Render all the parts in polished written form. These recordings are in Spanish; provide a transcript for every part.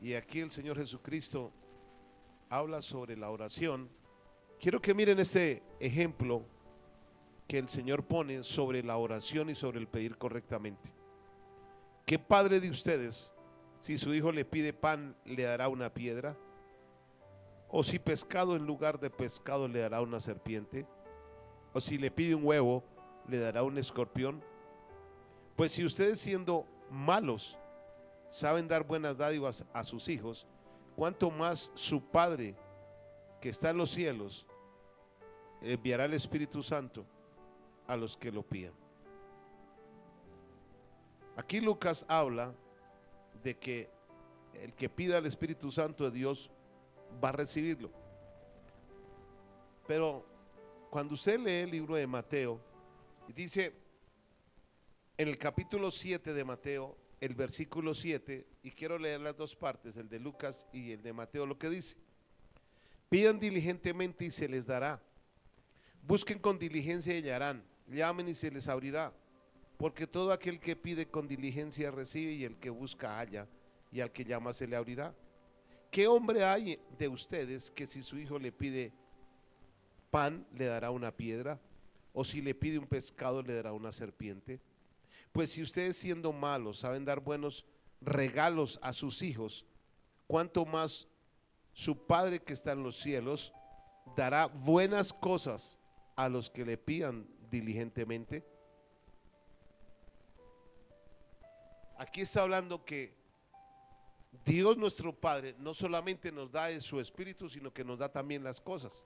Y aquí el Señor Jesucristo habla sobre la oración. Quiero que miren este ejemplo que el Señor pone sobre la oración y sobre el pedir correctamente. ¿Qué padre de ustedes, si su hijo le pide pan, le dará una piedra? ¿O si pescado en lugar de pescado le dará una serpiente? ¿O si le pide un huevo, le dará un escorpión? Pues si ustedes siendo malos saben dar buenas dádivas a sus hijos, cuánto más su Padre que está en los cielos enviará el Espíritu Santo a los que lo pidan. Aquí Lucas habla de que el que pida el Espíritu Santo de Dios va a recibirlo. Pero cuando usted lee el libro de Mateo, dice en el capítulo 7 de Mateo, el versículo 7, y quiero leer las dos partes, el de Lucas y el de Mateo, lo que dice: pidan diligentemente y se les dará, busquen con diligencia y hallarán, llamen y se les abrirá, porque todo aquel que pide con diligencia recibe, y el que busca halla, y al que llama se le abrirá. ¿Qué hombre hay de ustedes que si su hijo le pide pan le dará una piedra? ¿O si le pide un pescado le dará una serpiente? Pues si ustedes siendo malos saben dar buenos regalos a sus hijos, cuánto más su Padre que está en los cielos dará buenas cosas a los que le pidan diligentemente. Aquí está hablando que Dios nuestro Padre no solamente nos da de su Espíritu, sino que nos da también las cosas.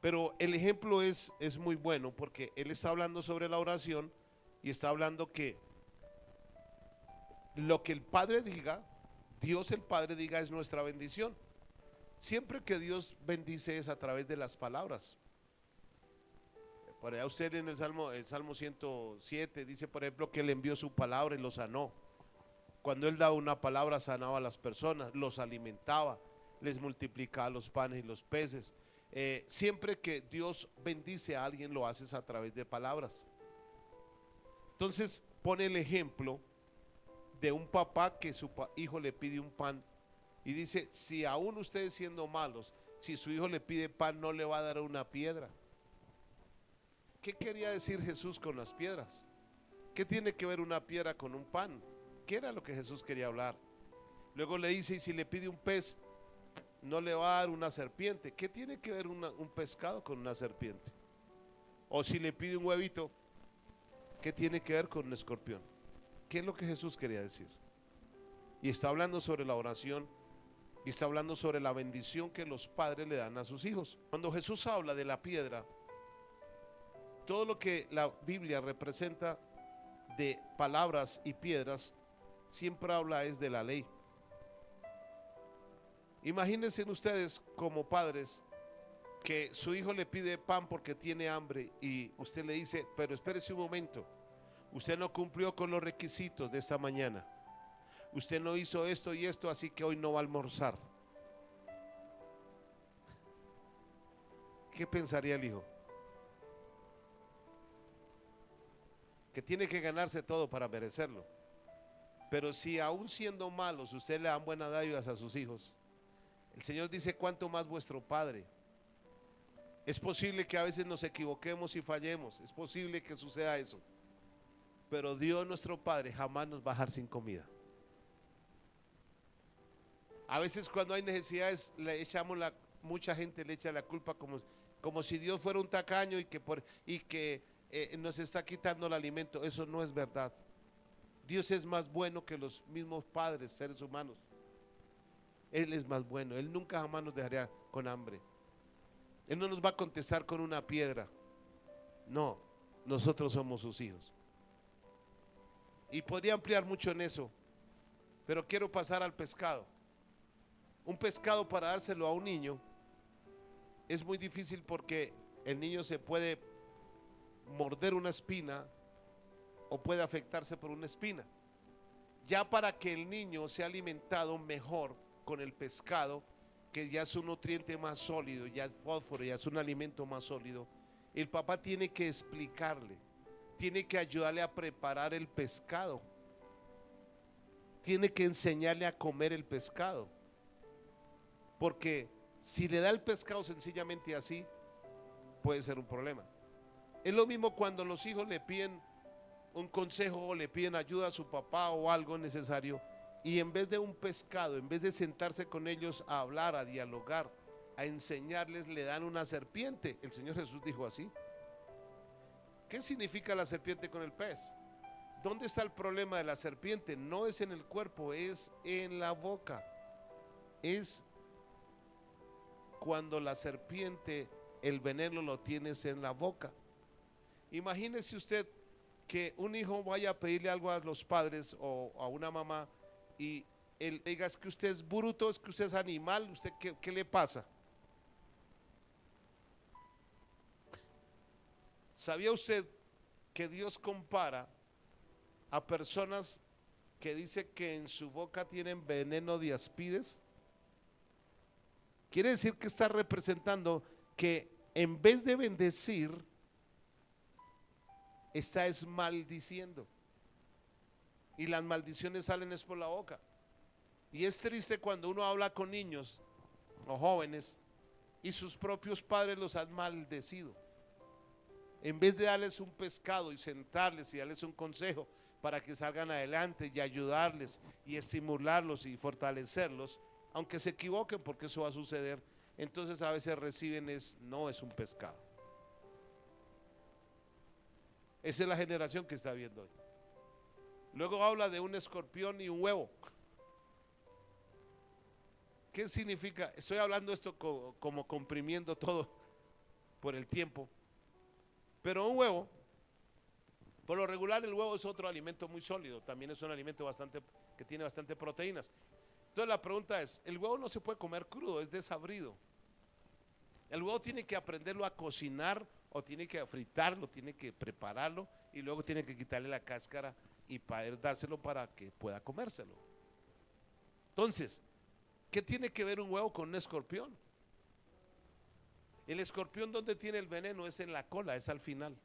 Pero el ejemplo es muy bueno, porque Él está hablando sobre la oración y está hablando que lo que el Padre diga, Dios el Padre diga, es nuestra bendición. Siempre que Dios bendice es a través de las palabras. Por allá usted en el Salmo 107 dice, por ejemplo, que Él envió su palabra y los sanó. Cuando Él daba una palabra, sanaba a las personas, los alimentaba, les multiplicaba los panes y los peces. Siempre que Dios bendice a alguien, lo haces a través de palabras. Entonces pone el ejemplo de un papá que su hijo le pide un pan y dice: si aún ustedes siendo malos, si su hijo le pide pan, no le va a dar una piedra. ¿Qué quería decir Jesús con las piedras? ¿Qué tiene que ver una piedra con un pan? ¿Qué era lo que Jesús quería hablar? Luego le dice: y si le pide un pez, no le va a dar una serpiente. ¿Qué tiene que ver un pescado con una serpiente? O si le pide un huevito, ¿qué tiene que ver con un escorpión? ¿Qué es lo que Jesús quería decir? Y está hablando sobre la oración y está hablando sobre la bendición que los padres le dan a sus hijos. Cuando Jesús habla de la piedra, todo lo que la Biblia representa de palabras y piedras, siempre habla es de la ley. Imagínense ustedes como padres que su hijo le pide pan porque tiene hambre y usted le dice: pero espérese un momento, usted no cumplió con los requisitos de esta mañana, usted no hizo esto y esto, así que hoy no va a almorzar. ¿Qué pensaría el hijo? Que tiene que ganarse todo para merecerlo. Pero si aún siendo malos usted le dan buenas dádivas a sus hijos, el Señor dice: cuánto más vuestro Padre. Es posible que a veces nos equivoquemos y fallemos, es posible que suceda eso, pero Dios nuestro Padre jamás nos va a dejar sin comida. A veces cuando hay necesidades mucha gente le echa la culpa como si Dios fuera un tacaño y que nos está quitando el alimento. Eso no es verdad. Dios es más bueno que los mismos padres, seres humanos. Él es más bueno, Él nunca jamás nos dejaría con hambre. Él no nos va a contestar con una piedra. No, nosotros somos sus hijos. Y podría ampliar mucho en eso, pero quiero pasar al pescado. Un pescado, para dárselo a un niño es muy difícil, porque el niño se puede morder una espina o puede afectarse por una espina. Ya para que el niño sea alimentado mejor con el pescado, que ya es un nutriente más sólido, ya es fósforo, ya es un alimento más sólido, el papá tiene que explicarle, tiene que ayudarle a preparar el pescado, tiene que enseñarle a comer el pescado. Porque si le da el pescado sencillamente así, puede ser un problema. Es lo mismo cuando los hijos le piden un consejo o le piden ayuda a su papá o algo necesario, y en vez de un pescado, en vez de sentarse con ellos a hablar, a dialogar, a enseñarles, le dan una serpiente. El Señor Jesús dijo así. ¿Qué significa la serpiente con el pez? ¿Dónde está el problema de la serpiente? No es en el cuerpo, es en la boca. Es cuando la serpiente, el veneno lo tienes en la boca. Imagínese usted que un hijo vaya a pedirle algo a los padres o a una mamá y él diga: es que usted es bruto, es que usted es animal, usted ¿qué le pasa? ¿Sabía usted que Dios compara a personas que dice que en su boca tienen veneno de aspides? Quiere decir que está representando que en vez de bendecir, está es maldiciendo. Y las maldiciones salen es por la boca. Y es triste cuando uno habla con niños o jóvenes y sus propios padres los han maldecido. En vez de darles un pescado y sentarles y darles un consejo para que salgan adelante y ayudarles y estimularlos y fortalecerlos, aunque se equivoquen, porque eso va a suceder, entonces a veces reciben no es un pescado. Esa es la generación que está viendo hoy. Luego habla de un escorpión y un huevo. ¿Qué significa? Estoy hablando esto como comprimiendo todo por el tiempo. Pero un huevo, por lo regular el huevo es otro alimento muy sólido, también es un alimento que tiene bastante proteínas. Entonces la pregunta es, el huevo no se puede comer crudo, es desabrido. El huevo tiene que aprenderlo a cocinar, o tiene que fritarlo, tiene que prepararlo y luego tiene que quitarle la cáscara y poder dárselo para que pueda comérselo. Entonces, ¿qué tiene que ver un huevo con un escorpión? El escorpión, ¿dónde tiene el veneno? Es en la cola, es al final.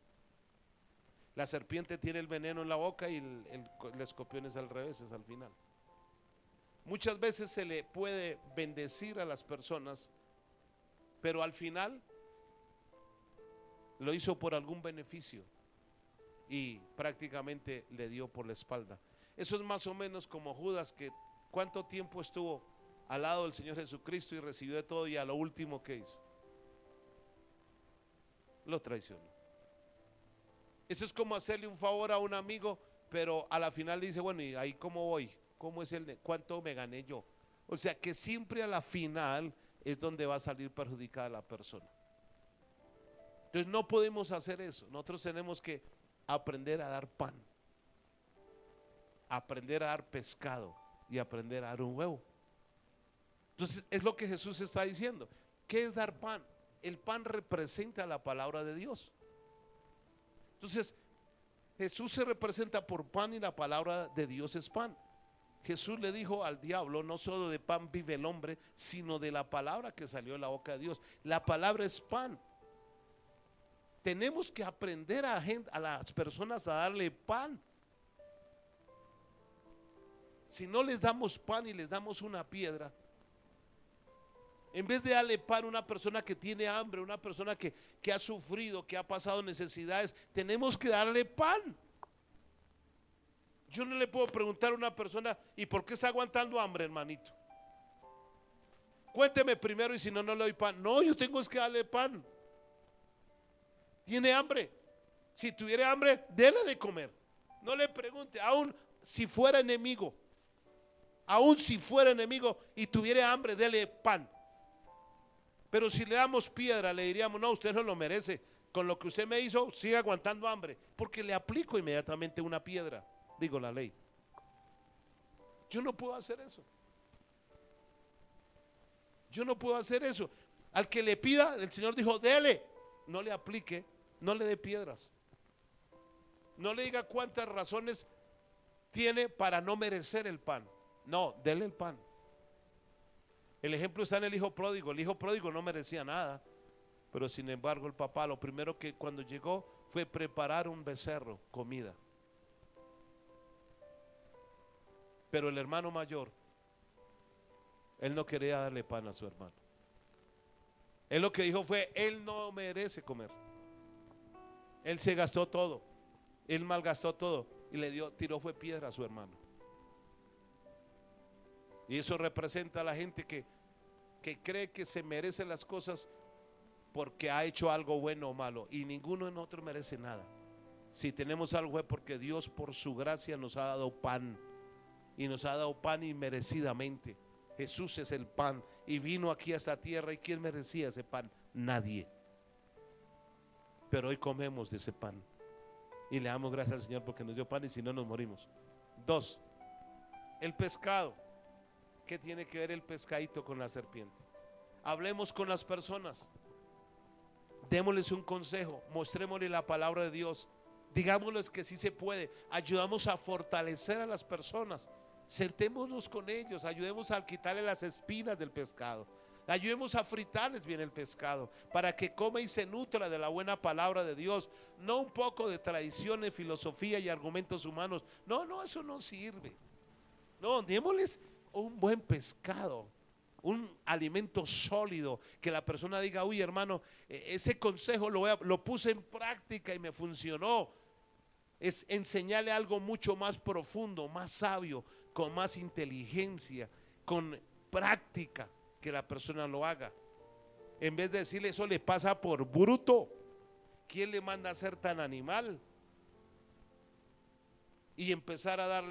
La serpiente tiene el veneno en la boca y el escorpión es al revés, es al final. Muchas veces se le puede bendecir a las personas, pero al final lo hizo por algún beneficio y prácticamente le dio por la espalda. Eso es más o menos como Judas, que cuánto tiempo estuvo al lado del Señor Jesucristo y recibió de todo, y a lo último que hizo, lo traicionó. Eso es como hacerle un favor a un amigo, pero a la final dice: bueno, ¿y ahí cómo voy? ¿Cómo es cuánto me gané yo? O sea que siempre a la final es donde va a salir perjudicada la persona. Entonces no podemos hacer eso. Nosotros tenemos que aprender a dar pan, aprender a dar pescado y aprender a dar un huevo. Entonces es lo que Jesús está diciendo. ¿Qué es dar pan? El pan representa la palabra de Dios. Entonces Jesús se representa por pan y la palabra de Dios es pan. Jesús le dijo al diablo: no solo de pan vive el hombre, sino de la palabra que salió de la boca de Dios. La palabra es pan. Tenemos que aprender a las personas a darle pan. Si no les damos pan y les damos una piedra, en vez de darle pan a una persona que tiene hambre, una persona que ha sufrido, que ha pasado necesidades, tenemos que darle pan. Yo no le puedo preguntar a una persona: ¿y por qué está aguantando hambre, hermanito? Cuénteme primero, y si no, no le doy pan. No, yo tengo que darle pan. ¿Tiene hambre? Si tuviera hambre, déle de comer. No le pregunte, aún si fuera enemigo, y tuviera hambre, déle pan. Pero si le damos piedra, le diríamos: no, usted no lo merece. Con lo que usted me hizo, sigue aguantando hambre, porque le aplico inmediatamente una piedra. Digo, la ley. Yo no puedo hacer eso. Yo no puedo hacer eso. Al que le pida, el Señor dijo: dele. No le aplique, no le dé piedras. No le diga cuántas razones tiene para no merecer el pan. No, dele el pan. El ejemplo está en el hijo pródigo. El hijo pródigo no merecía nada, pero sin embargo el papá lo primero que cuando llegó fue preparar un becerro, comida. Pero el hermano mayor, él no quería darle pan a su hermano. Él lo que dijo fue, él no merece comer. Él se gastó todo, él malgastó todo y tiró fue piedra a su hermano. Y eso representa a la gente que cree que se merece las cosas porque ha hecho algo bueno o malo, y ninguno de nosotros merece nada. Si tenemos algo es porque Dios por su gracia nos ha dado pan, y nos ha dado pan inmerecidamente. Jesús es el pan y vino aquí a esta tierra, y ¿quién merecía ese pan? Nadie. Pero hoy comemos de ese pan y le damos gracias al Señor porque nos dio pan, y si no nos morimos. 2. El pescado. ¿Qué tiene que ver el pescadito con la serpiente? Hablemos con las personas, démosles un consejo, mostrémosles la palabra de Dios, digámosles que sí se puede, ayudamos a fortalecer a las personas, sentémonos con ellos, ayudemos a quitarle las espinas del pescado, ayudemos a fritarles bien el pescado para que coma y se nutra de la buena palabra de Dios, no un poco de tradiciones, filosofía y argumentos humanos. No, eso no sirve. No, démosles un buen pescado, un alimento sólido, que la persona diga, uy hermano, ese consejo lo puse en práctica y me funcionó. Es enseñarle algo mucho más profundo, más sabio, con más inteligencia, con práctica, que la persona lo haga. En vez de decirle eso le pasa por bruto. ¿Quién le manda a ser tan animal? Y empezar a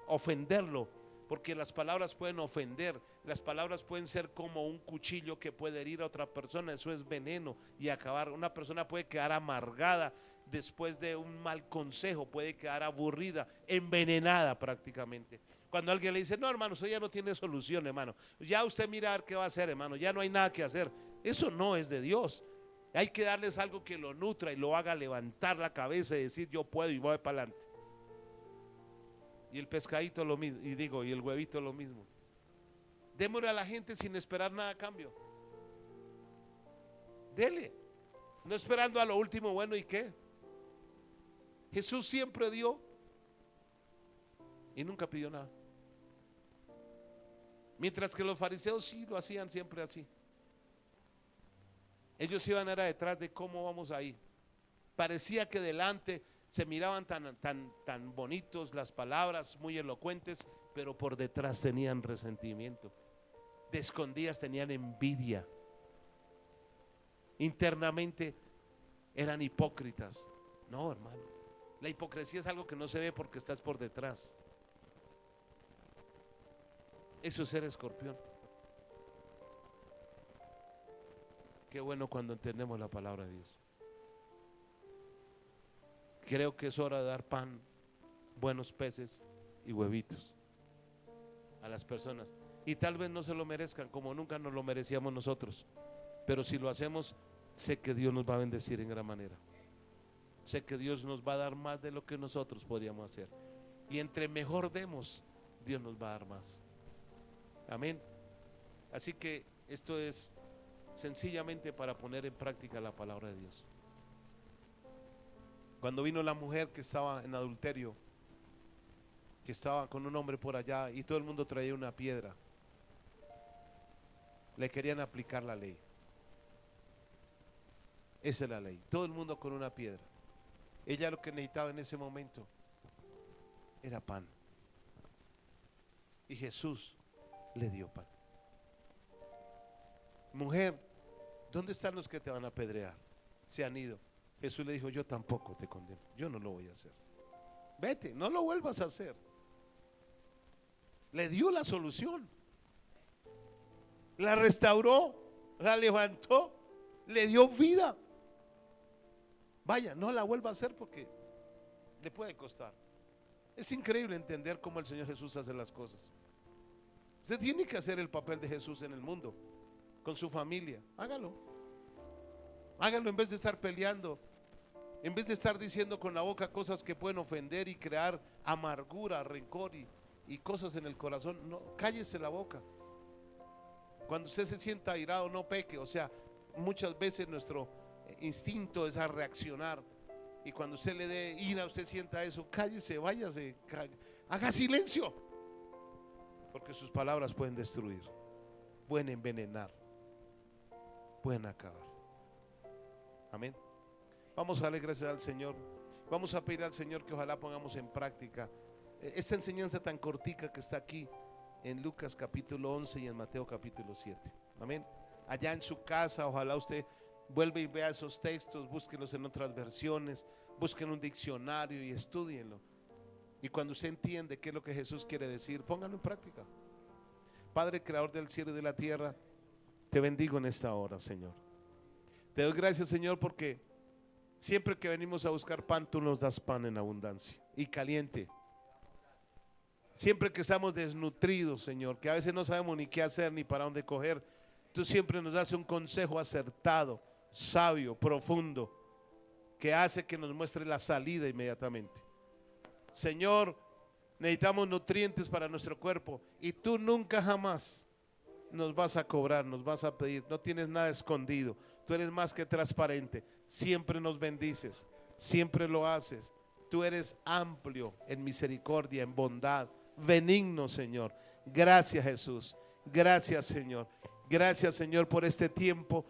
ofenderlo, porque las palabras pueden ofender, las palabras pueden ser como un cuchillo que puede herir a otra persona. Eso es veneno y acabar. Una persona puede quedar amargada después de un mal consejo, puede quedar aburrida, envenenada prácticamente. Cuando alguien le dice, no hermano, usted ya no tiene solución, hermano, ya usted mira a ver qué va a hacer, hermano, ya no hay nada que hacer. Eso no es de Dios. Hay que darles algo que lo nutra y lo haga levantar la cabeza y decir, yo puedo y voy para adelante. Y el pescadito lo mismo, y el huevito lo mismo. Démosle a la gente sin esperar nada a cambio. Dele, no esperando a lo último. Bueno, ¿y qué? Jesús siempre dio y nunca pidió nada. Mientras que los fariseos sí lo hacían siempre así. Ellos iban era detrás de cómo vamos ahí. Parecía que delante se miraban tan bonitos las palabras, muy elocuentes, pero por detrás tenían resentimiento. De escondidas tenían envidia. Internamente eran hipócritas. No, hermano. La hipocresía es algo que no se ve porque estás por detrás. Eso es ser escorpión. Qué bueno cuando entendemos la palabra de Dios. Creo que es hora de dar pan, buenos peces y huevitos a las personas. Y tal vez no se lo merezcan como nunca nos lo merecíamos nosotros. Pero si lo hacemos, sé que Dios nos va a bendecir en gran manera. Sé que Dios nos va a dar más de lo que nosotros podríamos hacer. Y entre mejor demos, Dios nos va a dar más. Amén. Así que esto es sencillamente para poner en práctica la palabra de Dios. Cuando vino la mujer que estaba en adulterio, que estaba con un hombre por allá y todo el mundo traía una piedra, le querían aplicar la ley. Esa es la ley, todo el mundo con una piedra. Ella lo que necesitaba en ese momento era pan, y Jesús le dio pan. Mujer, ¿dónde están los que te van a apedrear? Se han ido. Jesús le dijo, yo tampoco te condeno, yo no lo voy a hacer. Vete, no lo vuelvas a hacer. Le dio la solución, la restauró, la levantó, le dio vida. Vaya, no la vuelva a hacer porque le puede costar. Es increíble entender cómo el Señor Jesús hace las cosas. Usted tiene que hacer el papel de Jesús en el mundo, con su familia. Hágalo. Hágalo en vez de estar peleando, en vez de estar diciendo con la boca cosas que pueden ofender y crear amargura, rencor y cosas en el corazón. No, cállese la boca. Cuando usted se sienta airado, no peque. O sea, muchas veces nuestro instinto es a reaccionar, y cuando usted le dé ira, usted sienta eso, cállese, váyase, haga silencio. porque sus palabras pueden destruir, pueden envenenar, pueden acabar. Amén. Vamos a darle gracias al Señor. Vamos a pedir al Señor que ojalá pongamos en práctica esta enseñanza tan cortica que está aquí en Lucas capítulo 11 y en Mateo capítulo 7. Amén. Allá en su casa, ojalá usted vuelva y vea esos textos, búsquenlos en otras versiones, busquen un diccionario y estúdienlo. Y cuando usted entiende qué es lo que Jesús quiere decir, pónganlo en práctica. Padre, creador del cielo y de la tierra, te bendigo en esta hora, Señor. Te doy gracias, Señor, porque siempre que venimos a buscar pan, tú nos das pan en abundancia y caliente. Siempre que estamos desnutridos, Señor, que a veces no sabemos ni qué hacer ni para dónde coger, tú siempre nos das un consejo acertado, sabio, profundo, que hace que nos muestre la salida inmediatamente. Señor, necesitamos nutrientes para nuestro cuerpo y tú nunca jamás nos vas a cobrar, nos vas a pedir, no tienes nada escondido, tú eres más que transparente, siempre nos bendices, siempre lo haces, tú eres amplio en misericordia, en bondad, benigno, Señor. Gracias, Jesús, gracias, Señor, gracias, Señor, por este tiempo.